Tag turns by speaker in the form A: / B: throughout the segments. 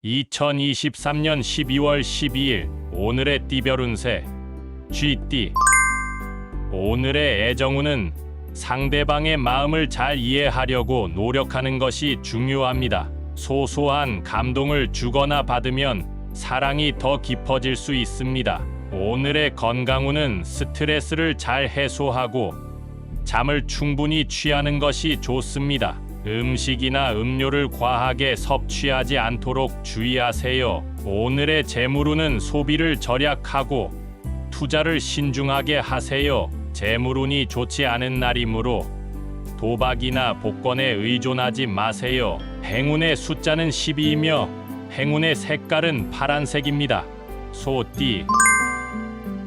A: 2023년 12월 12일 오늘의 띠별 운세 쥐띠. 오늘의 애정운은 상대방의 마음을 잘 이해하려고 노력하는 것이 중요합니다. 소소한 감동을 주거나 받으면 사랑이 더 깊어질 수 있습니다. 오늘의 건강운은 스트레스를 잘 해소하고 잠을 충분히 취하는 것이 좋습니다. 음식이나 음료를 과하게 섭취하지 않도록 주의하세요. 오늘의 재물운은 소비를 절약하고 투자를 신중하게 하세요. 재물운이 좋지 않은 날이므로 도박이나 복권에 의존하지 마세요. 행운의 숫자는 12이며 행운의 색깔은 파란색입니다. 소띠.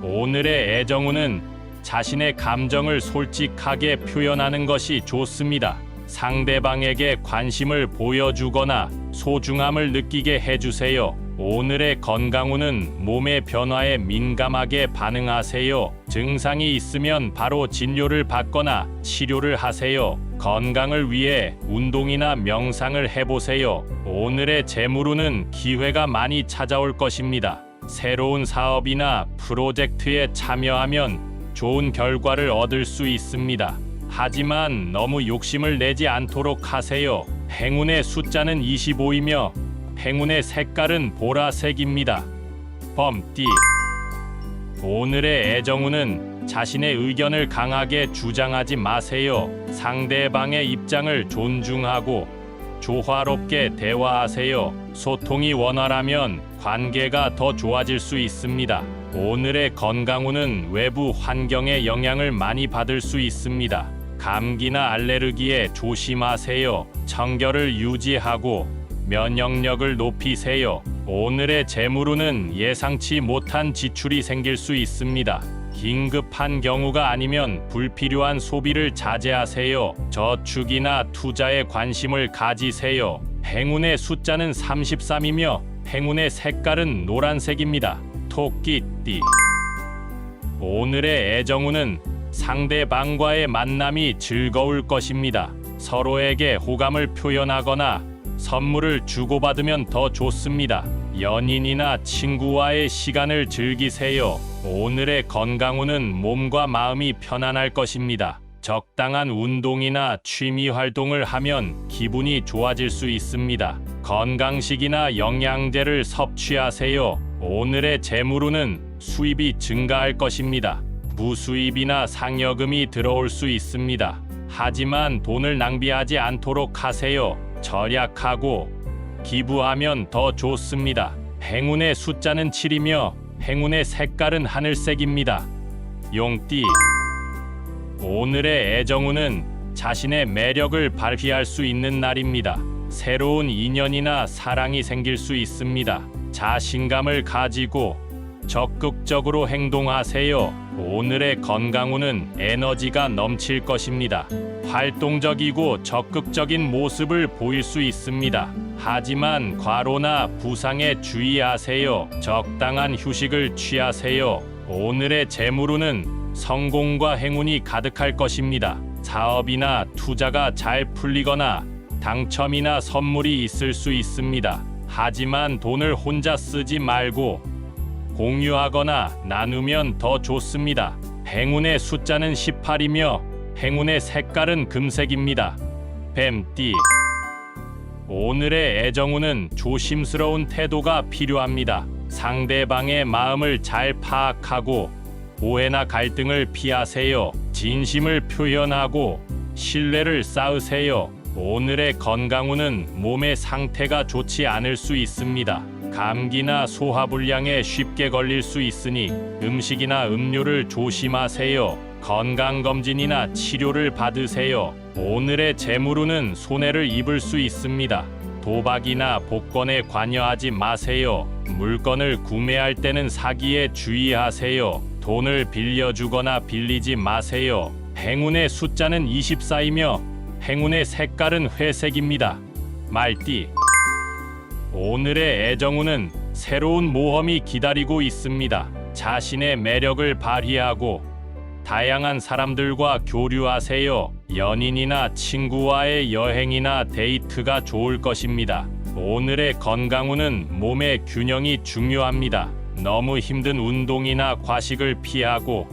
A: 오늘의 애정운은 자신의 감정을 솔직하게 표현하는 것이 좋습니다. 상대방에게 관심을 보여주거나 소중함을 느끼게 해주세요. 오늘의 건강운은 몸의 변화에 민감하게 반응하세요. 증상이 있으면 바로 진료를 받거나 치료를 하세요. 건강을 위해 운동이나 명상을 해보세요. 오늘의 재물운은 기회가 많이 찾아올 것입니다. 새로운 사업이나 프로젝트에 참여하면 좋은 결과를 얻을 수 있습니다. 하지만 너무 욕심을 내지 않도록 하세요. 행운의 숫자는 25이며 행운의 색깔은 보라색입니다. 범띠. 오늘의 애정운은 자신의 의견을 강하게 주장하지 마세요. 상대방의 입장을 존중하고 조화롭게 대화하세요. 소통이 원활하면 관계가 더 좋아질 수 있습니다. 오늘의 건강운은 외부 환경의 영향을 많이 받을 수 있습니다. 감기나 알레르기에 조심하세요. 청결을 유지하고 면역력을 높이세요. 오늘의 재물운은 예상치 못한 지출이 생길 수 있습니다. 긴급한 경우가 아니면 불필요한 소비를 자제하세요. 저축이나 투자에 관심을 가지세요. 행운의 숫자는 33이며 행운의 색깔은 노란색입니다. 토끼띠. 오늘의 애정운은 상대방과의 만남이 즐거울 것입니다. 서로에게 호감을 표현하거나 선물을 주고받으면 더 좋습니다. 연인이나 친구와의 시간을 즐기세요. 오늘의 건강운은 몸과 마음이 편안할 것입니다. 적당한 운동이나 취미 활동을 하면 기분이 좋아질 수 있습니다. 건강식이나 영양제를 섭취하세요. 오늘의 재물운은 수입이 증가할 것입니다. 무수입이나 상여금이 들어올 수 있습니다. 하지만 돈을 낭비하지 않도록 하세요. 절약하고 기부하면 더 좋습니다. 행운의 숫자는 7이며 행운의 색깔은 하늘색입니다. 용띠. 오늘의 애정운은 자신의 매력을 발휘할 수 있는 날입니다. 새로운 인연이나 사랑이 생길 수 있습니다. 자신감을 가지고 적극적으로 행동하세요. 오늘의 건강운은 에너지가 넘칠 것입니다. 활동적이고 적극적인 모습을 보일 수 있습니다. 하지만 과로나 부상에 주의하세요. 적당한 휴식을 취하세요. 오늘의 재물운은 성공과 행운이 가득할 것입니다. 사업이나 투자가 잘 풀리거나 당첨이나 선물이 있을 수 있습니다. 하지만 돈을 혼자 쓰지 말고 공유하거나 나누면 더 좋습니다. 행운의 숫자는 18이며 행운의 색깔은 금색입니다. 뱀띠. 오늘의 애정운은 조심스러운 태도가 필요합니다. 상대방의 마음을 잘 파악하고 오해나 갈등을 피하세요. 진심을 표현하고 신뢰를 쌓으세요. 오늘의 건강운은 몸의 상태가 좋지 않을 수 있습니다. 감기나 소화불량에 쉽게 걸릴 수 있으니 음식이나 음료를 조심하세요. 건강검진이나 치료를 받으세요. 오늘의 재물운은 손해를 입을 수 있습니다. 도박이나 복권에 관여하지 마세요. 물건을 구매할 때는 사기에 주의하세요. 돈을 빌려주거나 빌리지 마세요. 행운의 숫자는 24이며 행운의 색깔은 회색입니다. 말띠. 오늘의 애정운은 새로운 모험이 기다리고 있습니다. 자신의 매력을 발휘하고 다양한 사람들과 교류하세요. 연인이나 친구와의 여행이나 데이트가 좋을 것입니다. 오늘의 건강운은 몸의 균형이 중요합니다. 너무 힘든 운동이나 과식을 피하고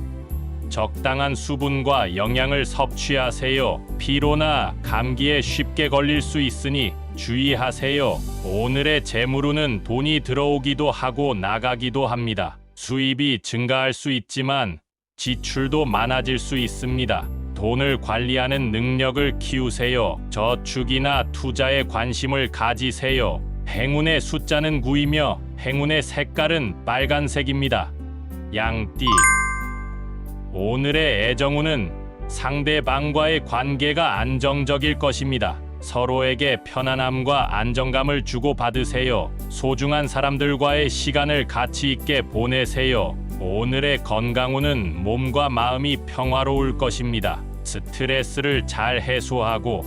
A: 적당한 수분과 영양을 섭취하세요. 피로나 감기에 쉽게 걸릴 수 있으니 주의하세요. 오늘의 재물운은 돈이 들어오기도 하고 나가기도 합니다. 수입이 증가할 수 있지만 지출도 많아질 수 있습니다. 돈을 관리하는 능력을 키우세요. 저축이나 투자에 관심을 가지세요. 행운의 숫자는 9이며 행운의 색깔은 빨간색입니다. 양띠. 오늘의 애정운은 상대방과의 관계가 안정적일 것입니다. 서로에게 편안함과 안정감을 주고받으세요. 소중한 사람들과의 시간을 가치 있게 보내세요. 오늘의 건강운은 몸과 마음이 평화로울 것입니다. 스트레스를 잘 해소하고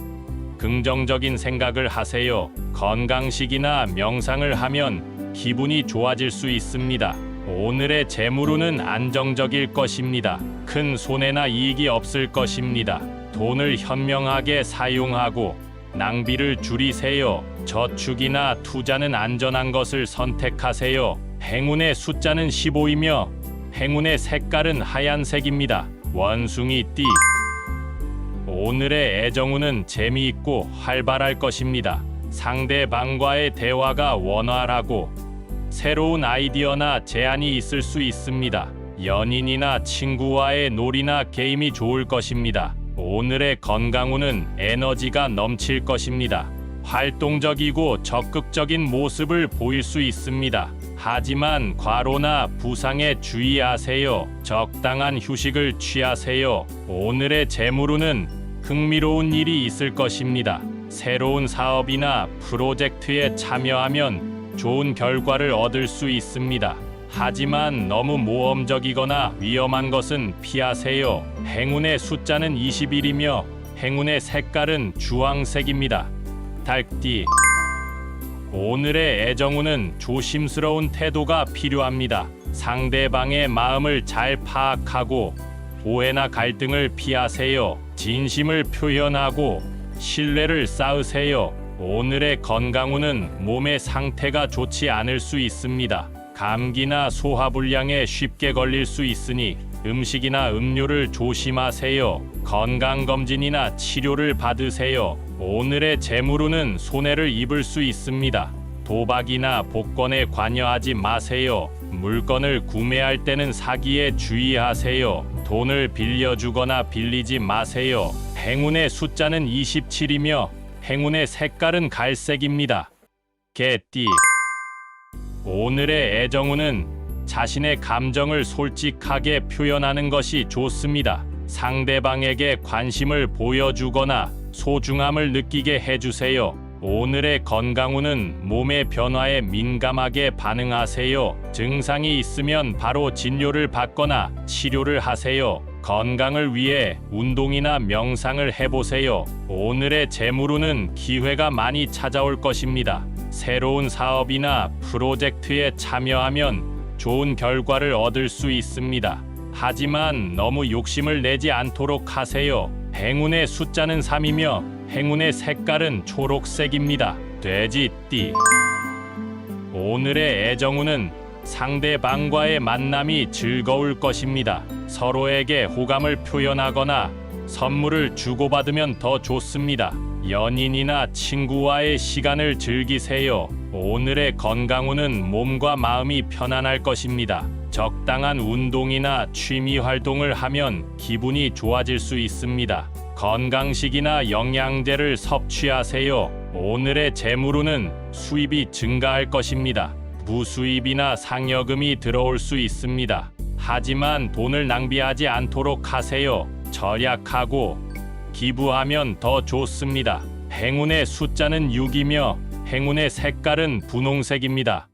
A: 긍정적인 생각을 하세요. 건강식이나 명상을 하면 기분이 좋아질 수 있습니다. 오늘의 재물운은 안정적일 것입니다. 큰 손해나 이익이 없을 것입니다. 돈을 현명하게 사용하고 낭비를 줄이세요. 저축이나 투자는 안전한 것을 선택하세요. 행운의 숫자는 15이며 행운의 색깔은 하얀색입니다. 원숭이띠. 오늘의 애정운은 재미있고 활발할 것입니다. 상대방과의 대화가 원활하고 새로운 아이디어나 제안이 있을 수 있습니다. 연인이나 친구와의 놀이나 게임이 좋을 것입니다. 오늘의 건강운은 에너지가 넘칠 것입니다. 활동적이고 적극적인 모습을 보일 수 있습니다. 하지만 과로나 부상에 주의하세요. 적당한 휴식을 취하세요. 오늘의 재물운은 흥미로운 일이 있을 것입니다. 새로운 사업이나 프로젝트에 참여하면 좋은 결과를 얻을 수 있습니다. 하지만 너무 모험적이거나 위험한 것은 피하세요. 행운의 숫자는 21이며 행운의 색깔은 주황색입니다. 닭띠. 오늘의 애정운은 조심스러운 태도가 필요합니다. 상대방의 마음을 잘 파악하고 오해나 갈등을 피하세요. 진심을 표현하고 신뢰를 쌓으세요. 오늘의 건강운은 몸의 상태가 좋지 않을 수 있습니다. 감기나 소화불량에 쉽게 걸릴 수 있으니 음식이나 음료를 조심하세요. 건강검진이나 치료를 받으세요. 오늘의 재물운은 손해를 입을 수 있습니다. 도박이나 복권에 관여하지 마세요. 물건을 구매할 때는 사기에 주의하세요. 돈을 빌려주거나 빌리지 마세요. 행운의 숫자는 27이며 행운의 색깔은 갈색입니다. 개띠. 오늘의 애정운은 자신의 감정을 솔직하게 표현하는 것이 좋습니다. 상대방에게 관심을 보여주거나 소중함을 느끼게 해주세요. 오늘의 건강운은 몸의 변화에 민감하게 반응하세요. 증상이 있으면 바로 진료를 받거나 치료를 하세요. 건강을 위해 운동이나 명상을 해보세요. 오늘의 재물운은 기회가 많이 찾아올 것입니다. 새로운 사업이나 프로젝트에 참여하면 좋은 결과를 얻을 수 있습니다. 하지만 너무 욕심을 내지 않도록 하세요. 행운의 숫자는 3이며 행운의 색깔은 초록색입니다. 돼지띠. 오늘의 애정운은 상대방과의 만남이 즐거울 것입니다. 서로에게 호감을 표현하거나 선물을 주고받으면 더 좋습니다. 연인이나 친구와의 시간을 즐기세요. 오늘의 건강운은 몸과 마음이 편안할 것입니다. 적당한 운동이나 취미 활동을 하면 기분이 좋아질 수 있습니다. 건강식이나 영양제를 섭취하세요. 오늘의 재물운은 수입이 증가할 것입니다. 부수입이나 상여금이 들어올 수 있습니다. 하지만 돈을 낭비하지 않도록 하세요. 절약하고 기부하면 더 좋습니다. 행운의 숫자는 6이며 행운의 색깔은 분홍색입니다.